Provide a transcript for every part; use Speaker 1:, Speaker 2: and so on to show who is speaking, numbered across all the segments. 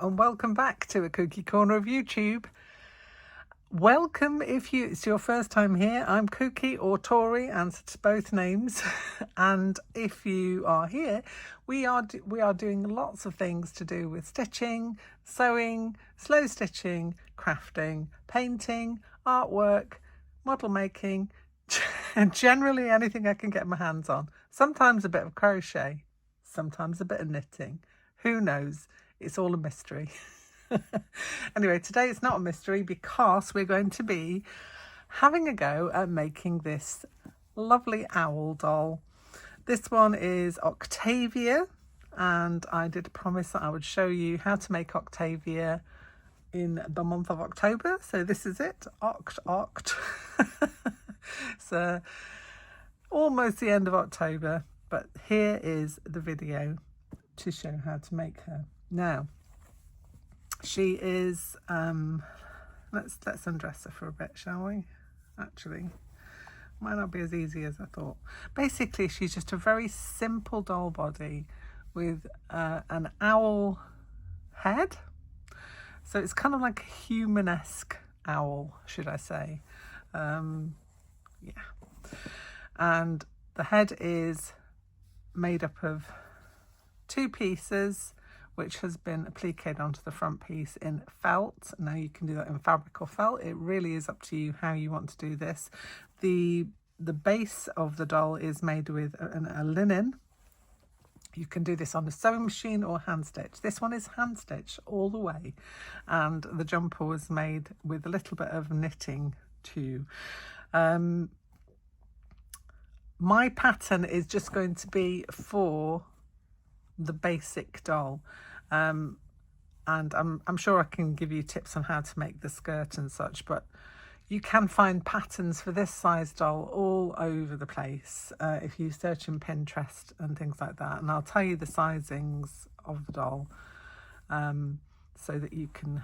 Speaker 1: and welcome back to a Kooky Corner of YouTube. Welcome if it's your first time here. I'm Kooky or Tori, answer to both names. And if you are here, we are doing lots of things to do with stitching, sewing, slow stitching, crafting, painting, artwork, model making, and generally anything I can get my hands on. Sometimes a bit of crochet, sometimes a bit of knitting. Who knows? It's all a mystery. Anyway, today it's not a mystery because we're going to be having a go at making this lovely owl doll. This one is OCTAVIA, and I did promise that I would show you how to make OCTAVIA in the month of October. So this is it, Oct. So almost the end of October, but here is the video to show how to make her. Now, she is, let's undress her for a bit, shall we? Actually, might not be as easy as I thought. Basically, she's just a very simple doll body with an owl head. So it's kind of like a human-esque owl, should I say. Yeah. And the head is made up of two pieces, which has been appliqued onto the front piece in felt. Now you can do that in fabric or felt. It really is up to you how you want to do this. The base of the doll is made with a linen. You can do this on a sewing machine or hand stitch. This one is hand stitch all the way, and the jumper was made with a little bit of knitting too. My pattern is just going to be for the basic doll, and I'm sure I can give you tips on how to make the skirt and such, but you can find patterns for this size doll all over the place if you search in Pinterest and things like that, and I'll tell you the sizings of the doll so that you can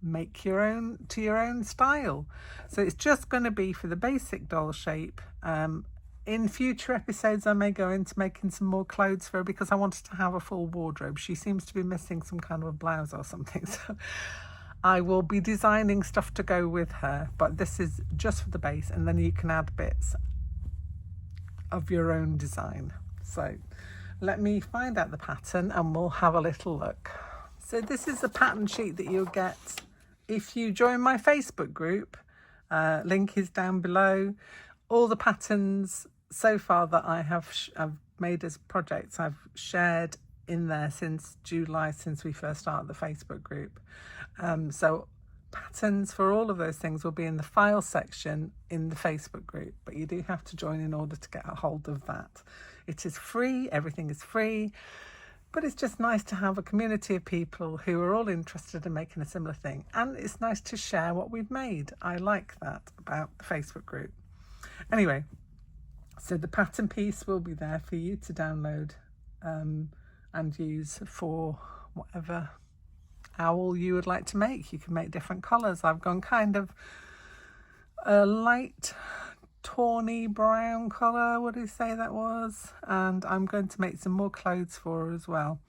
Speaker 1: make your own style. So it's just going to be for the basic doll shape. In future episodes, I may go into making some more clothes for her because I wanted to have a full wardrobe. She seems to be missing some kind of a blouse or something. So I will be designing stuff to go with her, but this is just for the base, and then you can add bits of your own design. So let me find out the pattern and we'll have a little look. So this is the pattern sheet that you'll get if you join my Facebook group. Link is down below. All the patterns so far that I've made as projects, I've shared in there since July, since we first started the Facebook group. So patterns for all of those things will be in the file section in the Facebook group, but you do have to join in order to get a hold of that. It is free, everything is free, but it's just nice to have a community of people who are all interested in making a similar thing, and it's nice to share what we've made. I like that about the Facebook group. Anyway, so the pattern piece will be there for you to download and use for whatever owl you would like to make. You can make different colours. I've gone kind of a light tawny brown colour, what did you say that was? And I'm going to make some more clothes for her as well.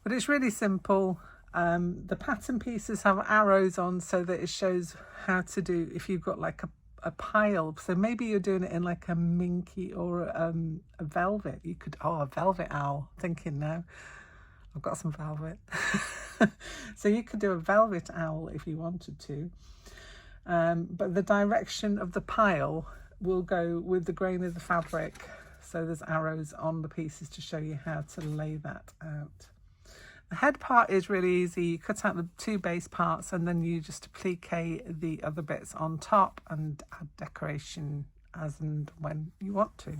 Speaker 1: But it's really simple. The pattern pieces have arrows on so that it shows how to do, if you've got like a pile, so maybe you're doing it in like a minky or a velvet. You could, a velvet owl, thinking now I've got some velvet. So you could do a velvet owl if you wanted to, but the direction of the pile will go with the grain of the fabric, so there's arrows on the pieces to show you how to lay that out. The head part is really easy. You cut out the two base parts and then you just applique the other bits on top and add decoration as and when you want to.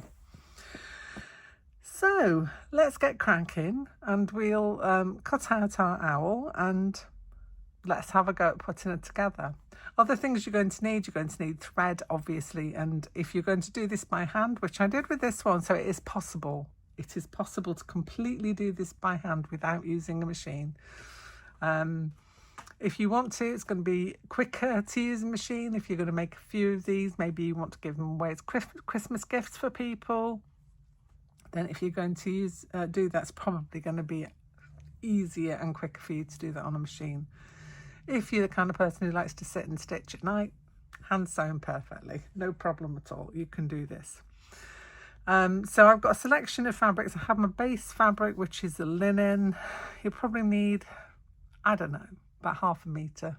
Speaker 1: So let's get cracking, and we'll cut out our owl and let's have a go at putting it together. Other things you're going to need thread, obviously, and if you're going to do this by hand, which I did with this one, so it is possible. It is possible to completely do this by hand without using a machine. If you want to, it's going to be quicker to use a machine. If you're going to make a few of these, maybe you want to give them away as Christmas gifts for people, then if you're going to do that's probably going to be easier and quicker for you to do that on a machine. If you're the kind of person who likes to sit and stitch at night, hand sewn perfectly, no problem at all. You can do this. So I've got a selection of fabrics. I have my base fabric, which is the linen. You probably need, I don't know, about 1/2 metre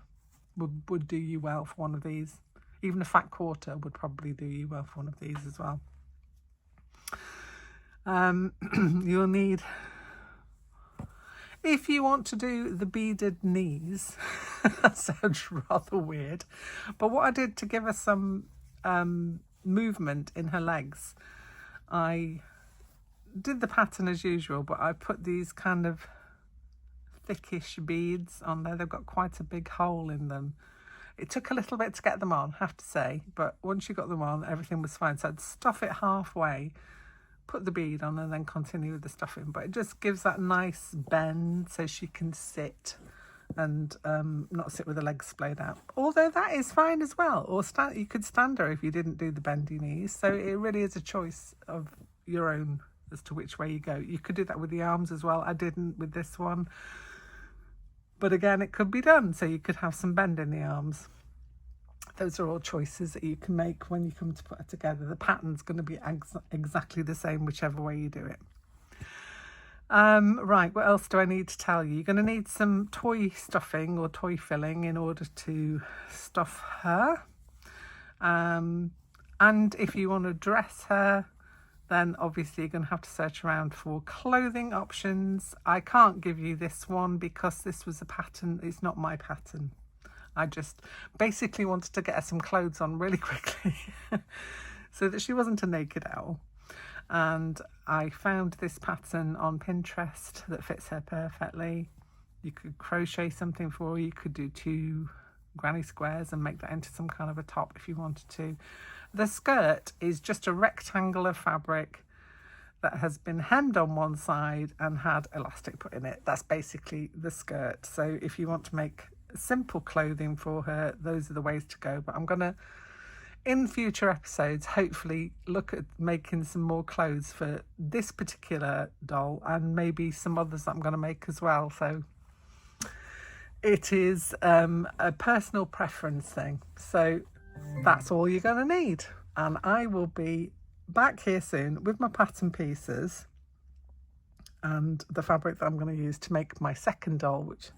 Speaker 1: would do you well for one of these. Even a fat quarter would probably do you well for one of these as well. You'll need, if you want to do the beaded knees, that sounds rather weird, but what I did to give her some movement in her legs, I did the pattern as usual, but I put these kind of thickish beads on there. They've got quite a big hole in them. It took a little bit to get them on, I have to say, but once you got them on, everything was fine. So I'd stuff it halfway, put the bead on, and then continue with the stuffing. But it just gives that nice bend so she can sit and not sit with the legs splayed out. Although that is fine as well. Or you could stand her if you didn't do the bendy knees. So it really is a choice of your own as to which way you go. You could do that with the arms as well. I didn't with this one. But again, it could be done. So you could have some bend in the arms. Those are all choices that you can make when you come to put it together. The pattern's going to be exactly the same whichever way you do it. Right, what else do I need to tell you? You're going to need some toy stuffing or toy filling in order to stuff her. And if you want to dress her, then obviously you're going to have to search around for clothing options. I can't give you this one because this was a pattern. It's not my pattern. I just basically wanted to get her some clothes on really quickly so that she wasn't a naked owl. And I found this pattern on Pinterest that fits her perfectly. You could crochet something for her. You could do 2 granny squares and make that into some kind of a top if you wanted to. The skirt is just a rectangle of fabric that has been hemmed on one side and had elastic put in it. That's basically the skirt. So if you want to make simple clothing for her, those are the ways to go. But I'm going to, in future episodes, hopefully look at making some more clothes for this particular doll and maybe some others that I'm going to make as well. So it is a personal preference thing. So that's all you're going to need. And I will be back here soon with my pattern pieces and the fabric that I'm going to use to make my second doll, which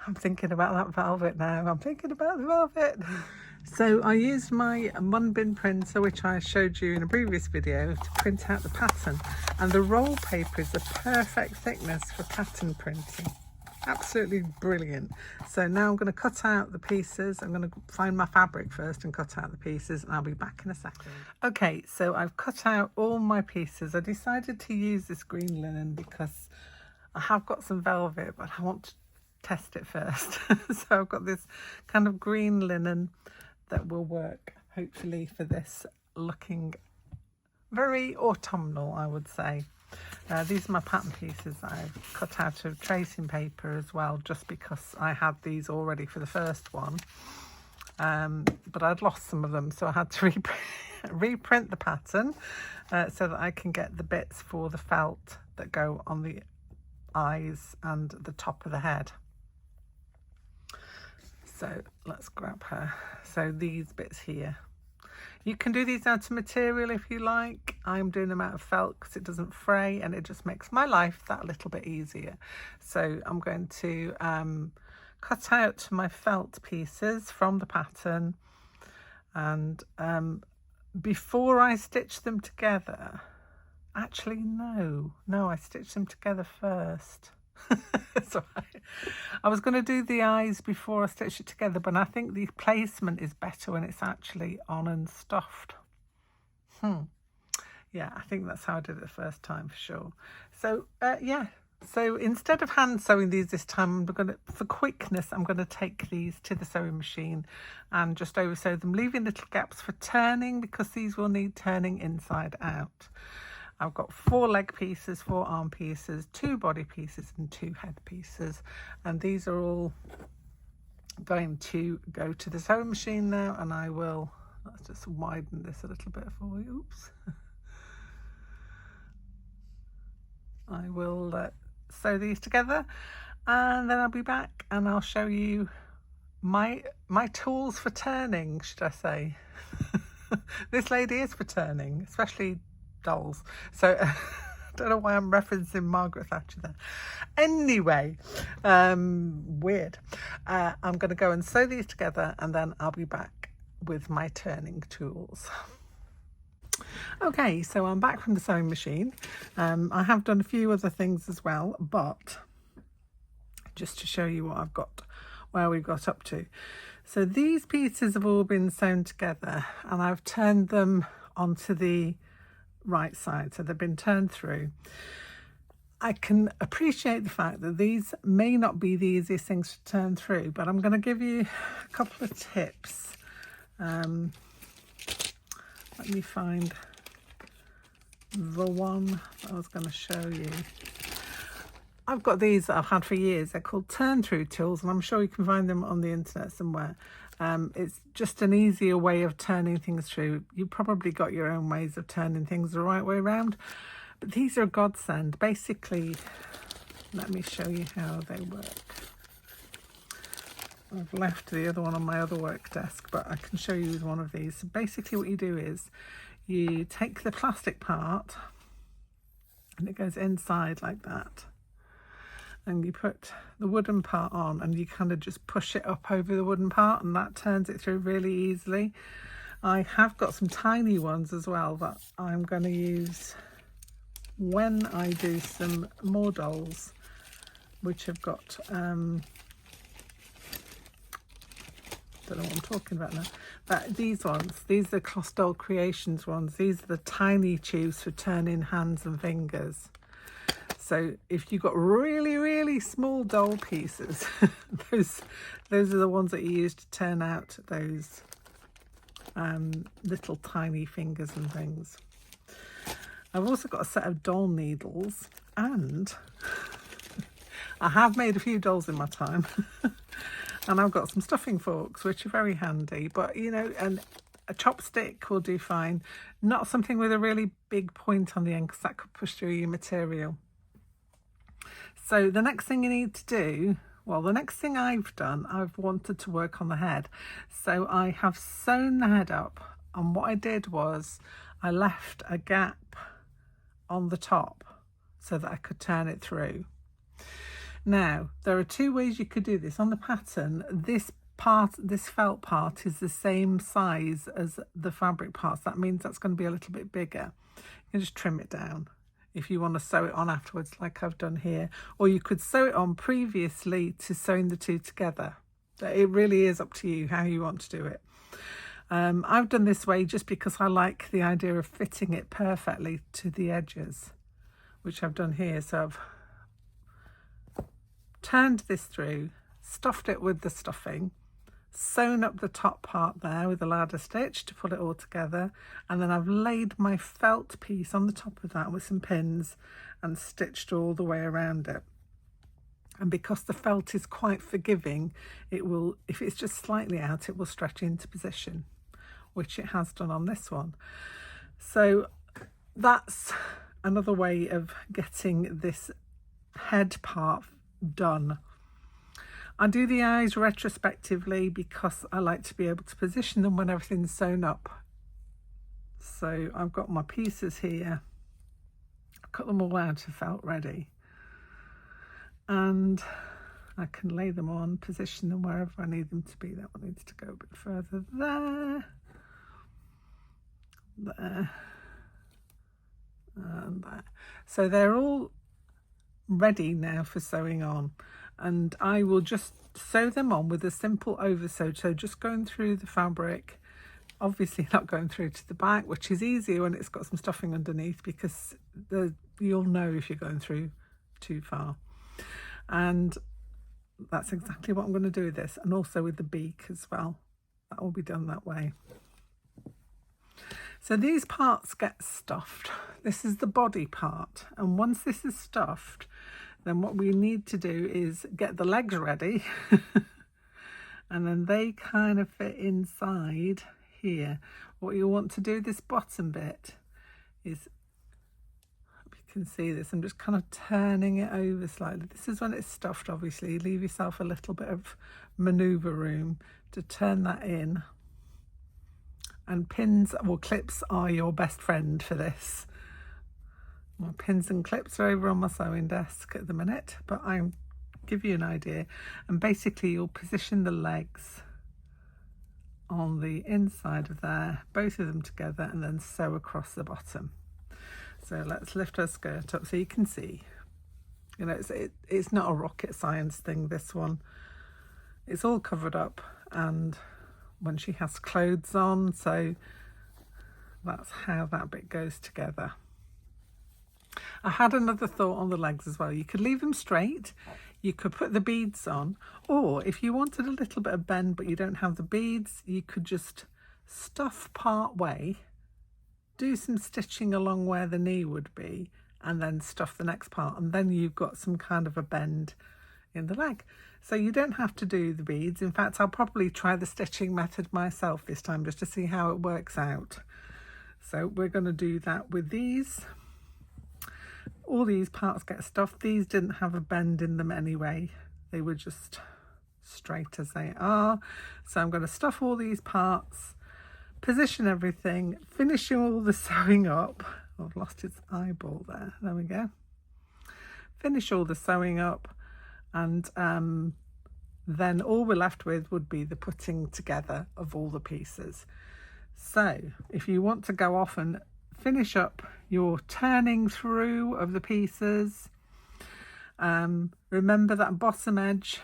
Speaker 1: I'm thinking about that velvet now. I'm thinking about the velvet. So I used my Munbin printer, which I showed you in a previous video, to print out the pattern. And the roll paper is the perfect thickness for pattern printing. Absolutely brilliant. So now I'm going to cut out the pieces. I'm going to find my fabric first and cut out the pieces, and I'll be back in a second. Okay, so I've cut out all my pieces. I decided to use this green linen because I have got some velvet, but I want to test it first. So I've got this kind of green linen that will work hopefully for this, looking very autumnal, I would say. These are my pattern pieces that I've cut out of tracing paper as well, just because I had these already for the first one, but I'd lost some of them, so I had to reprint the pattern so that I can get the bits for the felt that go on the eyes and the top of the head. So let's grab her. So these bits here, you can do these out of material if you like. I'm doing them out of felt because it doesn't fray and it just makes my life that little bit easier. So I'm going to cut out my felt pieces from the pattern, and before I stitch them together, actually no, I stitched them together first. So I was going to do the eyes before I stitch it together, but I think the placement is better when it's actually on and stuffed. Yeah, I think that's how I did it the first time for sure. So yeah, so instead of hand sewing these this time, for quickness, I'm going to take these to the sewing machine and just over sew them, leaving little gaps for turning because these will need turning inside out. I've got 4 leg pieces, 4 arm pieces, 2 body pieces and 2 head pieces, and these are all going to go to the sewing machine now. And I will, let's just widen this a little bit for you. Oops. I will sew these together, and then I'll be back and I'll show you my tools for turning, should I say. This lady is for turning, especially dolls. So I don't know why I'm referencing Margaret Thatcher there. Anyway, weird. I'm going to go and sew these together and then I'll be back with my turning tools. Okay, so I'm back from the sewing machine. I have done a few other things as well, but just to show you what I've got, where we've got up to. So these pieces have all been sewn together and I've turned them onto the right side, so they've been turned through. I can appreciate the fact that these may not be the easiest things to turn through, but I'm going to give you a couple of tips. Let me find the one I was going to show you. I've got these that I've had for years. They're called turn through tools, and I'm sure you can find them on the internet somewhere. It's just an easier way of turning things through. You've probably got your own ways of turning things the right way around, but these are a godsend. Basically, let me show you how they work. I've left the other one on my other work desk, but I can show you one of these. So basically what you do is you take the plastic part and it goes inside like that, and you put the wooden part on and you kind of just push it up over the wooden part, and that turns it through really easily. I have got some tiny ones as well that I'm going to use when I do some more dolls, which have got don't know what I'm talking about now, but these ones, these are Cloth Doll Creations ones. These are the tiny tubes for turning hands and fingers. So if you've got really small doll pieces, those are the ones that you use to turn out those little tiny fingers and things. I've also got a set of doll needles, and I have made a few dolls in my time. And I've got some stuffing forks, which are very handy, but you know, and a chopstick will do fine. Not something with a really big point on the end, because that could push through your material. So the next thing you need to do, well, the next thing I've done, I've wanted to work on the head. So I have sewn the head up, and what I did was I left a gap on the top so that I could turn it through. Now, there are two ways you could do this. On the pattern, this felt part is the same size as the fabric parts. That means that's going to be a little bit bigger. You can just trim it down if you want to sew it on afterwards, like I've done here. Or you could sew it on previously to sewing the two together. It really is up to you how you want to do it. I've done this way just because I like the idea of fitting it perfectly to the edges, which I've done here. So I've turned this through, stuffed it with the stuffing, sewn up the top part there with a ladder stitch to pull it all together, and then I've laid my felt piece on the top of that with some pins and stitched all the way around it. And because the felt is quite forgiving, it will, if it's just slightly out, it will stretch into position, which it has done on this one. So that's another way of getting this head part done. I do the eyes retrospectively because I like to be able to position them when everything's sewn up. So I've got my pieces here, I've cut them all out of felt ready, and I can lay them on, position them wherever I need them to be. That one needs to go a bit further there, there, and there. So they're all ready now for sewing on, and I will just sew them on with a simple oversew. So just going through the fabric, obviously not going through to the back, which is easier when it's got some stuffing underneath, because you'll know if you're going through too far. And that's exactly what I'm going to do with this, and also with the beak as well. That will be done that way. So these parts get stuffed. This is the body part, and once this is stuffed, then what we need to do is get the legs ready and then they kind of fit inside here. What you want to do, this bottom bit, is be can see this. I'm just kind of turning it over slightly. This is when it's stuffed, obviously. Leave yourself a little bit of maneuver room to turn that in. And pins or clips are your best friend for this. My pins and clips are over on my sewing desk at the minute, but I'll give you an idea. And basically you'll position the legs on the inside of there, both of them together, and then sew across the bottom. So let's lift her skirt up so you can see. You know, it's not a rocket science thing, this one. It's all covered up, and when she has clothes on, so that's how that bit goes together. I had another thought on the legs as well. You could leave them straight, you could put the beads on, or if you wanted a little bit of bend but you don't have the beads, you could just stuff part way, do some stitching along where the knee would be, and then stuff the next part, and then you've got some kind of a bend in the leg. So you don't have to do the beads. In fact, I'll probably try the stitching method myself this time just to see how it works out. So we're going to do that with these. All these parts get stuffed. These didn't have a bend in them anyway. They were just straight as they are. So I'm going to stuff all these parts, position everything, finish all the sewing up. Oh, I've lost its eyeball there. There we go. Finish all the sewing up, and then all we're left with would be the putting together of all the pieces. So if you want to go off and finish up your turning through of the pieces, remember that bottom edge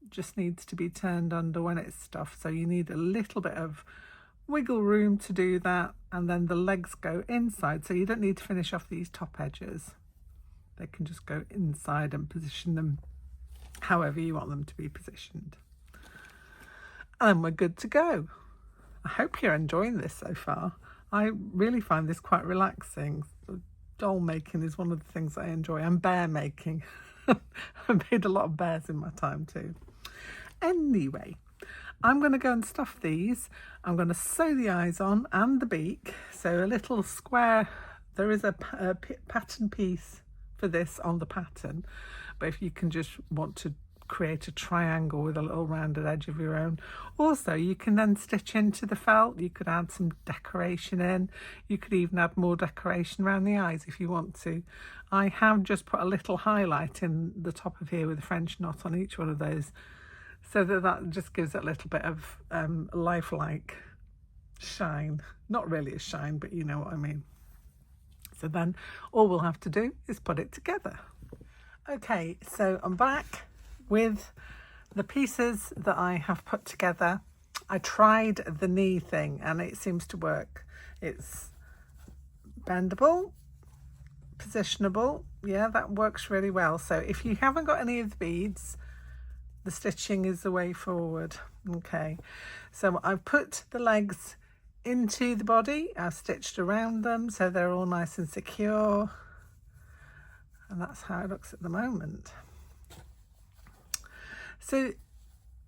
Speaker 1: just needs to be turned under when it's stuffed, so you need a little bit of wiggle room to do that, and then the legs go inside, so you don't need to finish off these top edges. They can just go inside and position them however you want them to be positioned. And we're good to go. I hope you're enjoying this so far. I really find this quite relaxing. Doll making is one of the things I enjoy, and bear making. I made a lot of bears in my time too. Anyway, I'm going to go and stuff these. I'm going to sew the eyes on and the beak. So a little square, there is a pattern piece for this on the pattern, but if you can just want to create a triangle with a little rounded edge of your own. Also, you can then stitch into the felt. You could add some decoration in. You could even add more decoration around the eyes if you want to. I have just put a little highlight in the top of here with a French knot on each one of those, so that just gives it a little bit of lifelike shine. Not really a shine, but you know what I mean. So then all we'll have to do is put it together. Okay, so I'm back with the pieces that I have put together. I tried the knee thing and it seems to work. It's bendable, positionable. Yeah, that works really well. So if you haven't got any of the beads, the stitching is the way forward. Okay, so I've put the legs into the body. I've stitched around them so they're all nice and secure, and that's how it looks at the moment. So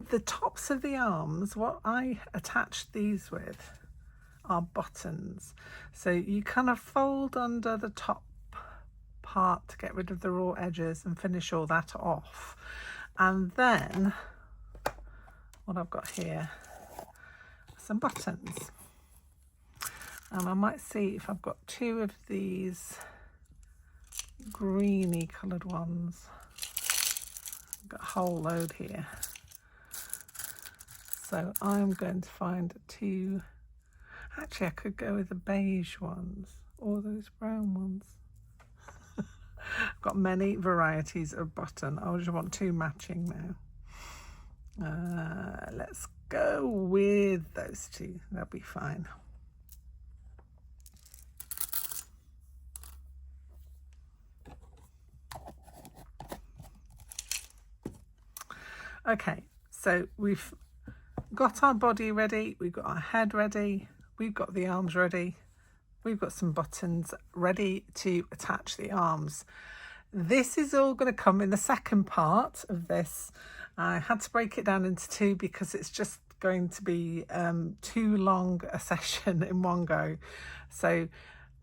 Speaker 1: the tops of the arms, what I attached these with are buttons. So you kind of fold under the top part to get rid of the raw edges and finish all that off. And then what I've got here are some buttons. And I might see if I've got two of these greeny coloured ones. I've got a whole load here. So I'm going to find two. Actually, I could go with the beige ones or those brown ones. I've got many varieties of button. I just want two matching now. Let's go with those two. They'll be fine. Okay, so we've got our body ready, we've got our head ready, we've got the arms ready, we've got some buttons ready to attach the arms. This is all going to come in the second part of this. I had to break it down into two because it's just going to be too long a session in one go. So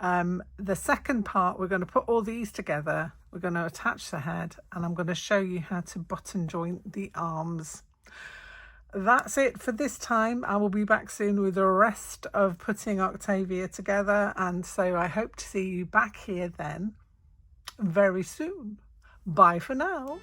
Speaker 1: The second part, we're going to put all these together. We're going to attach the head, and I'm going to show you how to button joint the arms. That's it for this time. I will be back soon with the rest of putting Octavia together, and so I hope to see you back here then very soon. Bye for now.